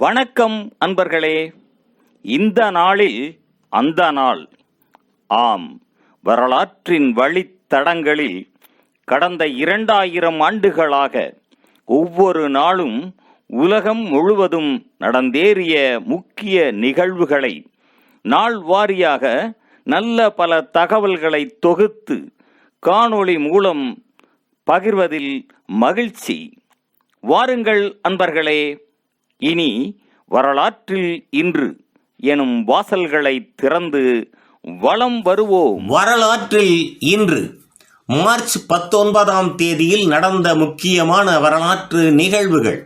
வணக்கம் அன்பர்களே. இந்த நாளில் அந்த நாள். ஆம், வரலாற்றின் வழித்தடங்களில் கடந்த 2000 ஆண்டுகளாக ஒவ்வொரு நாளும் உலகம் முழுவதும் நடந்தேறிய முக்கிய நிகழ்வுகளை நாள் வாரியாக நல்ல பல தகவல்களை தொகுத்து காணொளி மூலம் பகிர்வதில் மகிழ்ச்சி. வாருங்கள் அன்பர்களே, இனி வரலாற்றில் இன்று எனும் வாசல்களை திறந்து வலம் வருவோம். வரலாற்றில் இன்று மார்ச் 19ஆம் தேதியில் நடந்த முக்கியமான வரலாற்று நிகழ்வுகள்.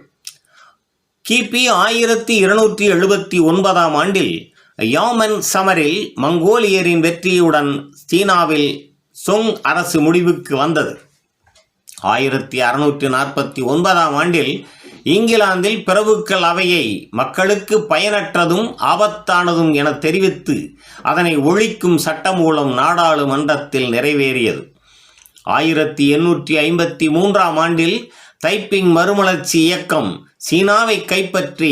கிபி 1279ஆம் ஆண்டில் யாமன் சமரில் மங்கோலியரின் வெற்றியுடன் சீனாவில் சொங் அரசு முடிவுக்கு வந்தது. 1649ஆம் ஆண்டில் இங்கிலாந்தில் பிரபுக்கள் அவையை மக்களுக்கு பயனற்றதும் ஆபத்தானதும் என தெரிவித்து அதனை ஒழிக்கும் சட்டமூலம் நாடாளுமன்றத்தில் நிறைவேறியது. 1853ஆம் ஆண்டில் தைப்பிங் மறுமலர்ச்சி இயக்கம் சீனாவை கைப்பற்றி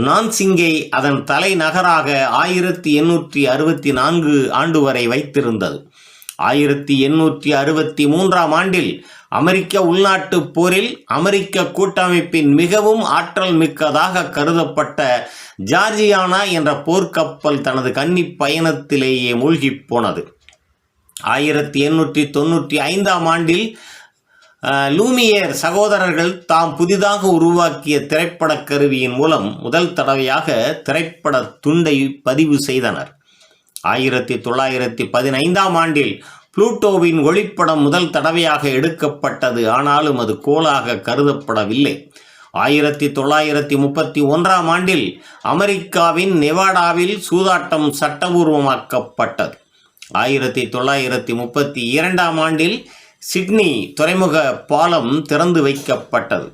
நான்சிங்கை அதன் தலைநகராக 1864 ஆண்டு வரை வைத்திருந்தது. 1863ஆம் ஆண்டில் அமெரிக்க உள்நாட்டு போரில் அமெரிக்க கூட்டமைப்பின் மிகவும் ஆற்றல் மிக்கதாக கருதப்பட்ட ஜார்ஜியானா என்ற போர்க்கப்பல் தனது கன்னி பயணத்திலேயே மூழ்கி போனது. 1895ஆம் ஆண்டில் லூமியேர் சகோதரர்கள் தாம் புதிதாக உருவாக்கிய திரைப்பட கருவியின் மூலம் முதல் தடவையாக திரைப்பட துண்டை பதிவு செய்தனர். 1915ஆம் ஆண்டில் புளூட்டோவின் ஒளிப்படம் முதல் தடவையாக எடுக்கப்பட்டது. ஆனாலும் அது கோளாக கருதப்படவில்லை. 1931ஆம் ஆண்டில் அமெரிக்காவின் நெவாடாவில் சூதாட்டம் சட்டபூர்வமாக்கப்பட்டது. 1932ஆம் ஆண்டில் சிட்னி துறைமுக பாலம் திறந்து வைக்கப்பட்டது.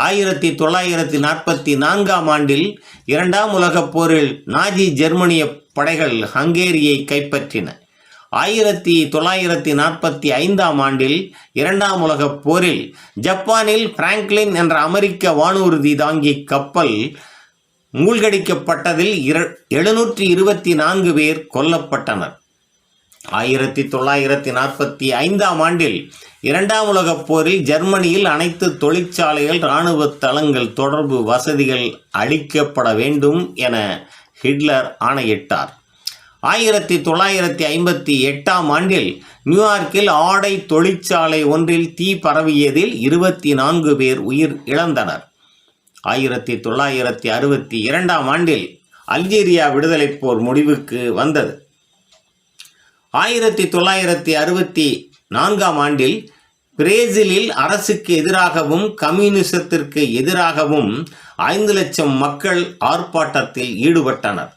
1944ஆம் ஆண்டில் 2ஆம் உலகப் போரில் நாஜி ஜெர்மனிய படைகள் ஹங்கேரியை கைப்பற்றின. 1945ஆம் ஆண்டில் 2ஆம் உலகப் போரில் ஜப்பானில் பிராங்க்லின் என்ற அமெரிக்க வானூர்தி தாங்கி கப்பல் மூழ்கடிக்கப்பட்டதில் 724 பேர் கொல்லப்பட்டனர். 1945ஆம் ஆண்டில் 2ஆம் உலகப் போரில் ஜெர்மனியில் அனைத்து தொழிற்சாலைகள், இராணுவ தளங்கள், தொடர்பு வசதிகள் அளிக்கப்பட வேண்டும் என ஹிட்லர் ஆணையிட்டார். 1958ஆம் ஆண்டில் நியூயார்க்கில் ஆடை தொழிற்சாலை ஒன்றில் தீ பரவியதில் 24 பேர் உயிர் இழந்தனர். 1962ஆம் ஆண்டில் அல்ஜீரியா விடுதலைப் போர் முடிவுக்கு வந்தது. 1964ஆம் ஆண்டில் பிரேசிலில் அரசுக்கு எதிராகவும் கம்யூனிசத்திற்கு எதிராகவும் 5 லட்சம் மக்கள் ஆர்ப்பாட்டத்தில் ஈடுபட்டனர்.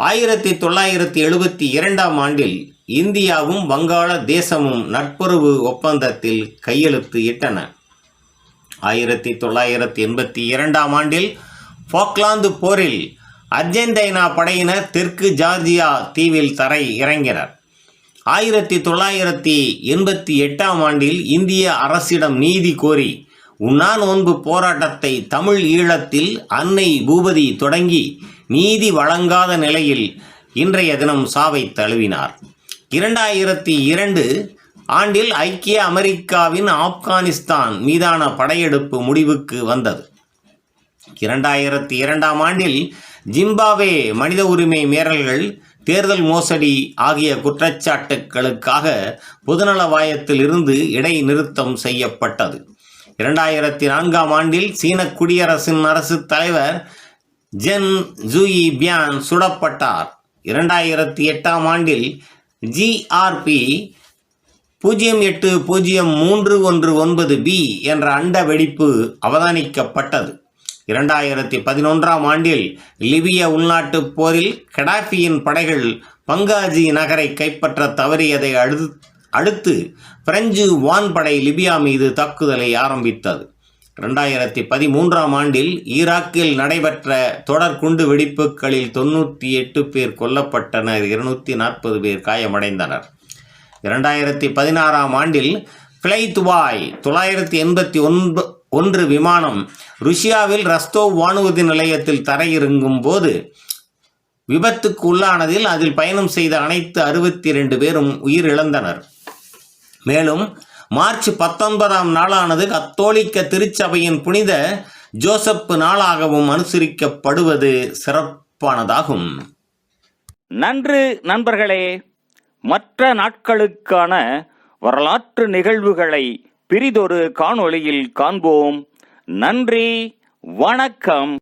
1972ஆம் ஆண்டில் இந்தியாவும் வங்காள தேசமும் நட்புறவு ஒப்பந்தத்தில் கையெழுத்து இட்டன. 1982ஆம் ஆண்டில் ஃபாக்லாந்து போரில் அர்ஜென்டினா படையினர் தெற்கு ஜார்ஜியா தீவில் தரை இறங்கினர். 1988ஆம் ஆண்டில் இந்திய அரசிடம் நீதி கோரி உண்ணா நோன்பு போராட்டத்தை தமிழ் ஈழத்தில் அன்னை பூபதி தொடங்கி நீதி வழங்காத நிலையில் இன்றைய தினம் சாவை தழுவினார். 2002 ஆண்டில் ஐக்கிய அமெரிக்காவின் ஆப்கானிஸ்தான் மீதான படையெடுப்பு முடிவுக்கு வந்தது. 2002ஆம் ஆண்டில் ஜிம்பாப்வே மனித உரிமை மீறல்கள், தேர்தல் மோசடி ஆகிய குற்றச்சாட்டுகளுக்காக பொதுநலவாயத்தில் இருந்து இடைநிறுத்தம் செய்யப்பட்டது. 2004ஆம் ஆண்டில் சீன குடியரசின் அரசு தலைவர் ஜென் ஜூயி பியான் சுடப்பட்டார். 2008ஆம் ஆண்டில் GRP 0803119B என்ற அண்ட வெடிப்பு அவதானிக்கப்பட்டது. 2011ஆம் ஆண்டில் லிபிய உள்நாட்டுப் போரில் கடாஃபியின் படைகள் பங்காஜி நகரை கைப்பற்ற தவறியதை அடுத்து பிரெஞ்சு வான்படை லிபியா மீது தாக்குதலை ஆரம்பித்தது. 2013ஆம் ஆண்டில் ஈராக்கில் நடைபெற்ற தொடர் குண்டு வெடிப்புகளில் 98 பேர் கொல்லப்பட்டனர், 240 பேர் காயமடைந்தனர். 2016ஆம் ஆண்டில் பிளை துபாய் 989 ஒன்று விமானம் ருஷ்யாவில் ரஸ்தோவ் வானூர்தி நிலையத்தில் தரையிறங்கும் போது விபத்துக்கு உள்ளானதில் அதில் பயணம் செய்த அனைத்து 62 பேரும் உயிரிழந்தனர். மேலும் மார்ச் 19ஆம் நாளானது கத்தோலிக்க திருச்சபையின் புனித ஜோசப் நாளாகவும் அனுசரிக்கப்படுவது சிறப்பானதாகும். நன்று நண்பர்களே. மற்ற நாட்களுக்கான வரலாற்று நிகழ்வுகளை பிறிதொரு காணொளியில் காண்போம். நன்றி, வணக்கம்.